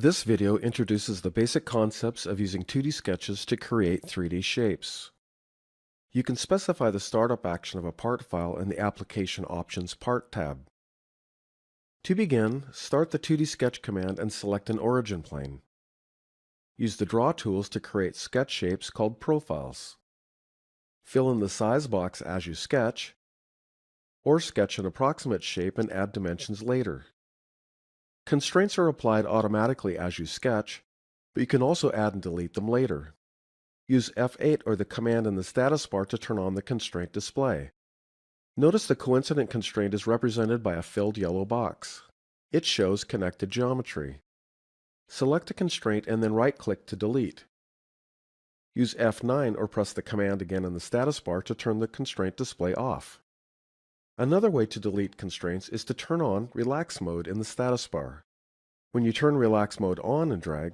This video introduces the basic concepts of using 2D sketches to create 3D shapes. You can specify the startup action of a part file in the Application Options Part tab. To begin, start the 2D sketch command and select an origin plane. Use the Draw tools to create sketch shapes called profiles. Fill in the size box as you sketch, or sketch an approximate shape and add dimensions later. Constraints are applied automatically as you sketch, but you can also add and delete them later. Use F8 or the command in the status bar to turn on the constraint display. Notice the coincident constraint is represented by a filled yellow box. It shows connected geometry. Select a constraint and then right-click to delete. Use F9 or press the command again in the status bar to turn the constraint display off. Another way to delete constraints is to turn on Relax Mode in the status bar. When you turn Relax Mode on and drag,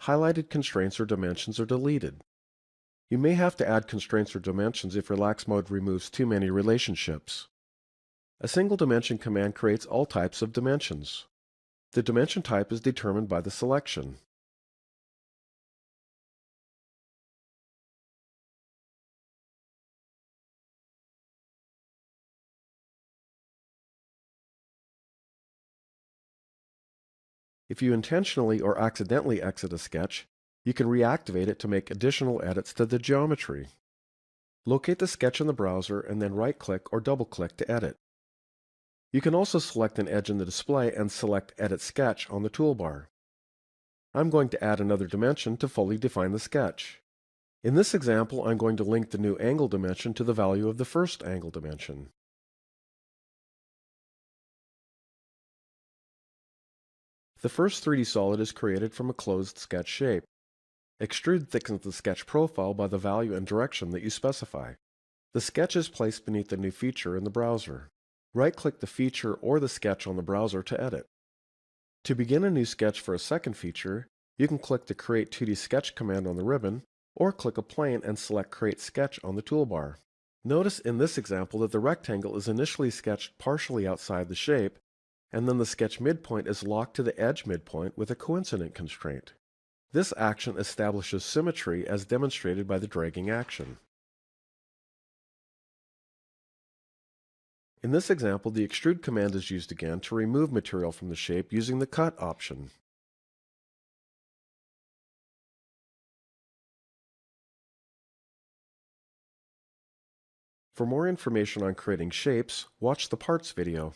highlighted constraints or dimensions are deleted. You may have to add constraints or dimensions if Relax Mode removes too many relationships. A single dimension command creates all types of dimensions. The dimension type is determined by the selection. If you intentionally or accidentally exit a sketch, you can reactivate it to make additional edits to the geometry. Locate the sketch in the browser and then right-click or double-click to edit. You can also select an edge in the display and select Edit Sketch on the toolbar. I'm going to add another dimension to fully define the sketch. In this example, I'm going to link the new angle dimension to the value of the first angle dimension. The first 3D solid is created from a closed sketch shape. Extrude thickens the sketch profile by the value and direction that you specify. The sketch is placed beneath the new feature in the browser. Right-click the feature or the sketch on the browser to edit. To begin a new sketch for a second feature, you can click the Create 2D Sketch command on the ribbon, or click a plane and select Create Sketch on the toolbar. Notice in this example that the rectangle is initially sketched partially outside the shape, and then the sketch midpoint is locked to the edge midpoint with a coincident constraint. This action establishes symmetry as demonstrated by the dragging action. In this example, the Extrude command is used again to remove material from the shape using the Cut option. For more information on creating shapes, watch the Parts video.